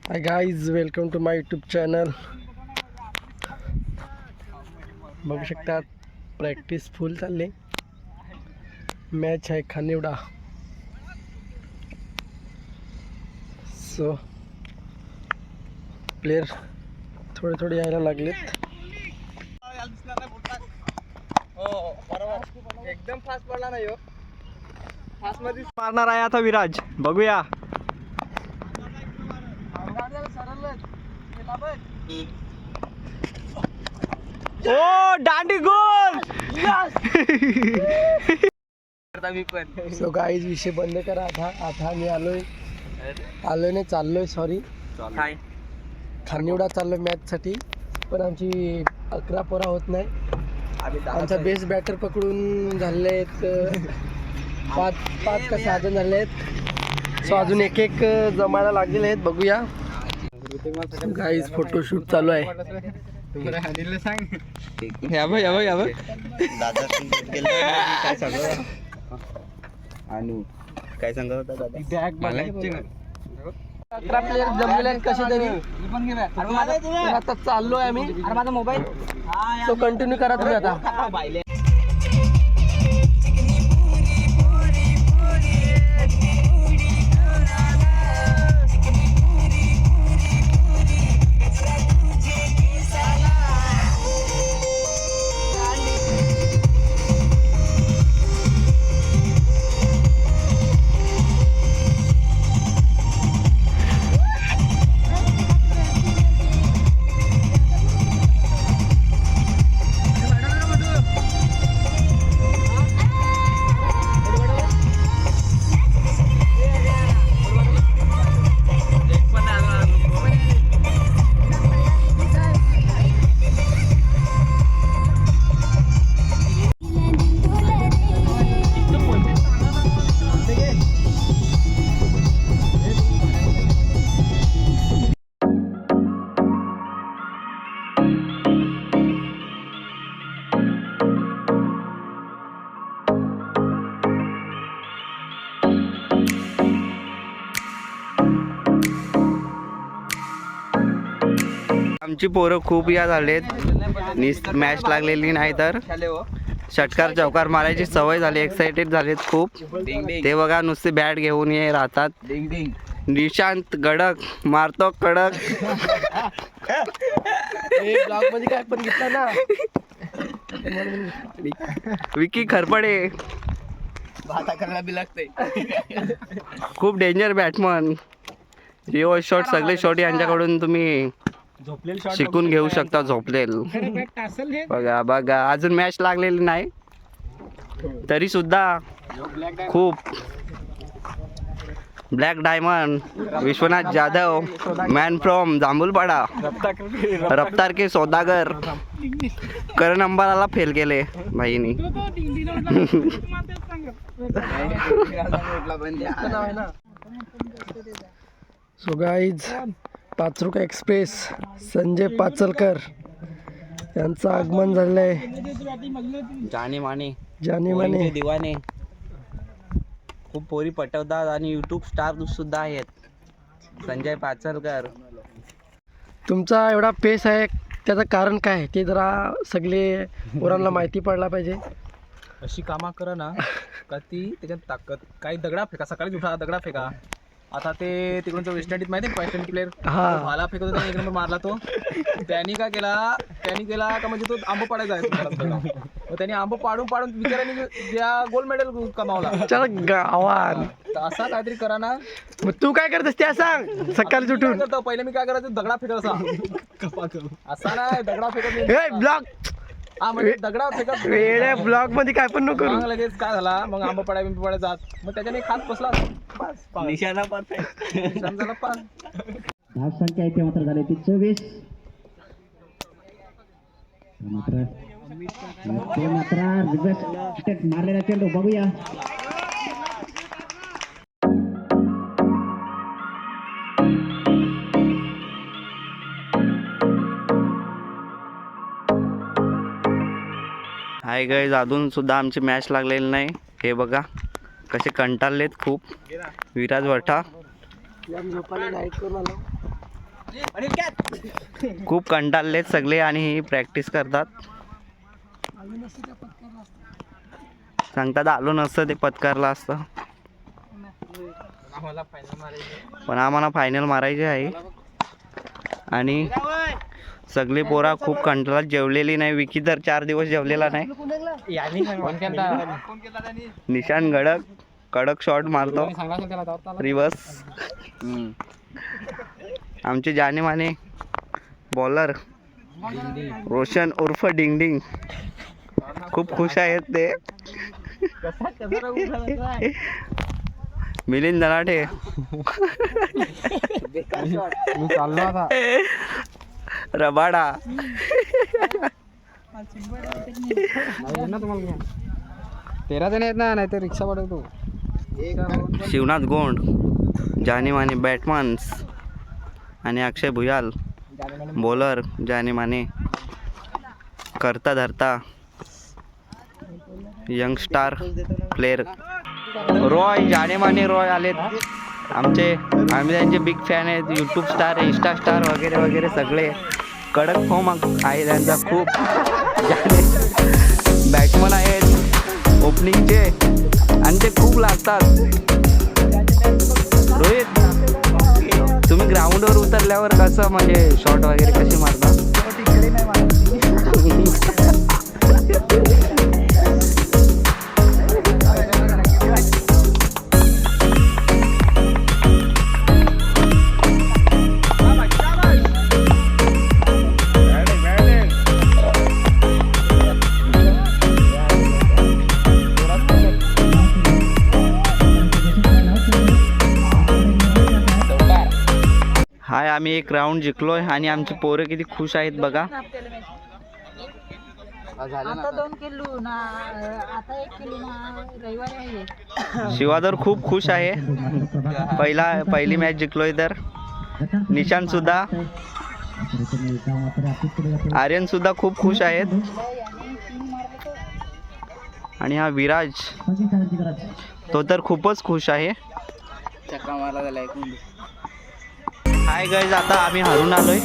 High guys, welcome to my YouTube channel. बघू शकतात practice फुल चालली. मॅच आहे खानिवडा. सो प्लेयर थोडे थोडे यायला लागलेत. एकदम फास्ट पडला नाही हो. फास्ट मध्ये मारणार आहे आता विराज. बघूया. ओ दांडी गोल. सो गाईज विषय बंद करा. आता मी आलोय नाही चाललोय, सॉरी खानिवडा चाललोय मॅच साठी. पण आमची 11 पोरा होत नाही. आमचा बेस्ट बॅटर पकडून झाले आहेत पाच का 6 जण झाले आहेत. सो अजून एक जमायला लागलेले आहेत. बघूया गाईज, फोटोशूट चालू आहे. काय सांगत होता दादा? 11 प्लेयर जमलेले आहेत कसे तरी. आता चाललोय आम्ही. माझा मोबाईल सो कंटिन्यू करा तुम्ही आता. आमची पोरं खूप या झालेत. मॅच लागलेली नाही तर षटकार चौकार मारायची सवय झाली. एक्साइटेड झालेत खूप. ते बघा नुसते बॅट घेऊन राहतात. निशांत गडक मारतो कडक. ब्लॉग मध्ये काय पण घेतला ना. विकी खरपडे खूप डेंजर बॅट्समन. रिओ शॉट सगळे शॉट यांच्याकडून तुम्ही शिकून घेऊ शकता. झोपलेल बघा अजून मॅच लागलेली नाही तरी सुद्धा खूप. Black diamond Vishwanath Jadhav, man from Jambhulpada, रफ्तार के सौदागर. करण अंबालाला फेल केले भाईनी. सो गाईज, पाचरुका एक्सप्रेस संजय पाचलकर यांचं आगमन झालेलं आहे. जाने माने दिवाने खूप पोरी पटवतात आणि यूट्यूब स्टार सुद्धा आहेत. संजय पाचलकर. तुमचा एवढा पेस आहे त्याचं कारण काय आहे ते जरा सगळे पोरांना माहिती पडला पाहिजे. अशी कामा करा ना का ती त्याच्यात ताकद. काही दगडा फेका, सकाळी उठा दगडा फेका. आता ते तिकडून वेस्ट इंडिज माहिती आहे वेस्ट इंडिज प्लेअर भाला फेकत होता, एक नंबर मारला तो. त्यांनी काय केला का म्हणजे तो आंबा पाडायचा आहे. त्यांनी आंबा पाडून विचाराने गोल्ड मेडल कमावला. गावान असा काहीतरी करा ना. मग तू काय करतेस त्या सांग. सकाळी उठून करतो पहिले मी काय करायचं, दगडा फेकत असा नाही. दगडा फेकत ब्लॉग म्हणजे दगडा फेकत वेळ्या ब्लॉग मध्ये काय पण नको. मग लगेच काय झाला, मग आंबा पडाय जात. मग त्याच्याने खात बसला. निशाणा परफेक्ट. झाला पास. धाव संख्या इथे मात्र झाली ती 24. मात्र रिव्हर्स मारलेला चेंडू बघूया. हाय गाईज, अजून सुद्धा आमची मॅच लागलेली नाही. हे बघा कसे कंटाळलेत खूप. विराज वठा झोपायला नाईट करून आलो. खूप कंटाळलेत सगळे आणि प्रॅक्टिस करतात. सांगतात आलो नसतं ते पत्कारला असतं, पण आम्हाला फायनल मारायचे आहे. आणि सगळे पोरा खूप कंटाळात, जेवलेली नाही. विकी तर 4 दिवस जेवलेला नाही. निशान कडक शॉट मारतो रिवर्स. आमचे जाने माने बॉलर रोशन उर्फ डिंग डिंग खूप खुश आहेत ते. मिलिंद दनाटे रबाडा तेरा जण आहेत ना, नाही तर रिक्षा पाठवतो. शिवनाथ गोंड, जाने माने बॅटमन्स आणि अक्षय भुयाल बॉलर. जाने माने करता धरता यंगस्टार प्लेयर रॉय. जाने माने रॉय आलेत आमचे. आम्ही त्यांचे बिग फॅन आहेत. यूट्यूब स्टार, इंस्टा स्टार वगैरे वगैरे सगळे. कडक फॉर्म आहे त्यांचा खूप. बॅट्समन आहेत ओपनिंगचे आणि ते खूप लागतात. रोहित, तुम्ही ग्राउंडवर उतरल्यावर कसं म्हणजे शॉट वगैरे कसे मारता? हाय, आम्ही एक राऊंड जिंकलोय आणि आमची पोरं किती खुश आहेत बघा. आता 2 किलो ना, आता 1 किलो ना, रविवारी आहे. शिवा तर खूप खुश आहे. पहिली मॅच जिंकलोय तर. निशांत सुद्धा, आर्यन सुद्धा खूप खुश आहेत. आणि हा विराज तो तर खूपच खुश आहे. हाय गाईज, आता आम्ही हरून आलोय.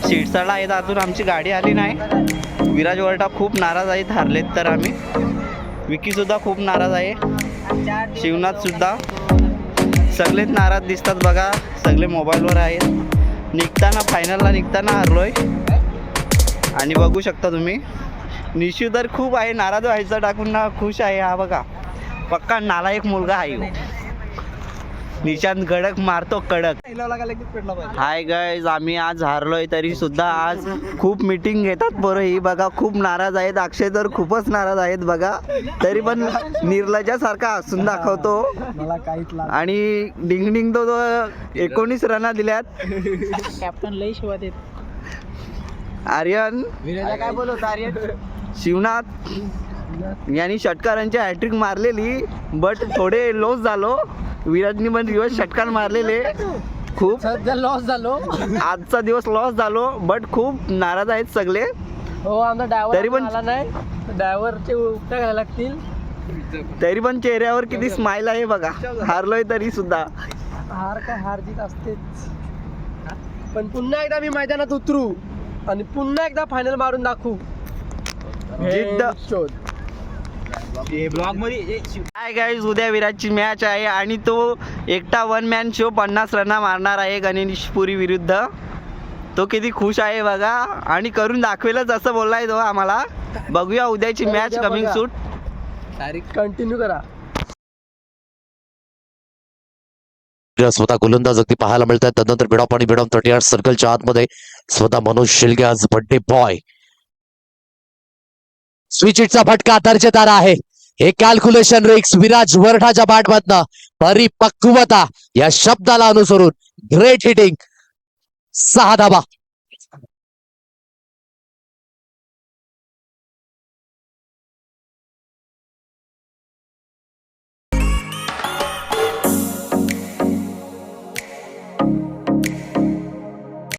शिरसाला आहेत, अजून आमची गाडी आली नाही. विराज वरटा खूप नाराज आहेत हारलेत तर आम्ही. विकी सुद्धा खूप नाराज आहे. शिवनाथ सुद्धा. सगळेच नाराज दिसतात बघा. सगळे मोबाईलवर आहेत. फायनलला निघताना हारलोय आणि बघू शकता तुम्ही. निशू तर खूप आहे, नाराज व्हायचं टाकून ना खुश आहे. हा बघा, पक्का नालायक मुलगा आहे. निशांत कडक मारतो कडक. हाय गाईज, आम्ही आज हारलोय तरी सुद्धा आज खूप मीटिंग घेतात पोरं. ही बघा खूप नाराज आहेत. अक्षय तर खूपच नाराज आहेत बघा. तरी पण निर्लजासारखा हसून दाखवतो. आणि डिंग डिंग तो 19 रना दिल्यात. कॅप्टन लई शिवा देत. आर्यन, काय बोलत आर्यन? शिवनाथ यांनी षटकारांची हॅट्रिक मारलेली, बट थोडे लॉस झालो. विराजनी पण दिवस षटकार मारलेले. खूप सध्या लॉस झालो. आजचा दिवस लॉस झालो, बट खूप नाराज आहेत सगळे. हो, आमचा ड्रायव्हर तरी पण आला नाही. ड्रायव्हरचे उपटा घ्यायला लागतील. तरी पण चेहऱ्यावर किती स्माइल आहे बघा. हारलोय तरी सुद्धा. हार जीत असतेच, पण पुन्हा एकदा मी मैदानात उतरू आणि पुन्हा एकदा फायनल मारून दाखवू. जिद्द. शोध. ब्लॉग मध्ये हाय गाईज, उद्या विराटची मॅच आहे आणि तो एकटा 1 मॅन शो 50 रना मारणार आहे गणेशपुरी विरुद्ध. तो किती खुश आहे बघा आणि करून दाखवेलच असं बोललाय तो आम्हाला. बघूया उद्याची मॅच कमिंग सूट. कंटिन्यू करा. स्वतः गोलंदाज अगदी पाहायला मिळतात. त्यानंतर बिडॉप आणि बिडॉप 38 सर्कलच्या आतमध्ये स्वतः मनोज शिलगे आज बड्डे बॉय. स्विच इटचा फटका दर्जेदार आहे. हे कॅल्क्युलेशन रिक्स विराज वरठाच्या बॅटमधनं परिपक्वता या शब्दाला अनुसरून ग्रेट हिटिंग 6 धावा.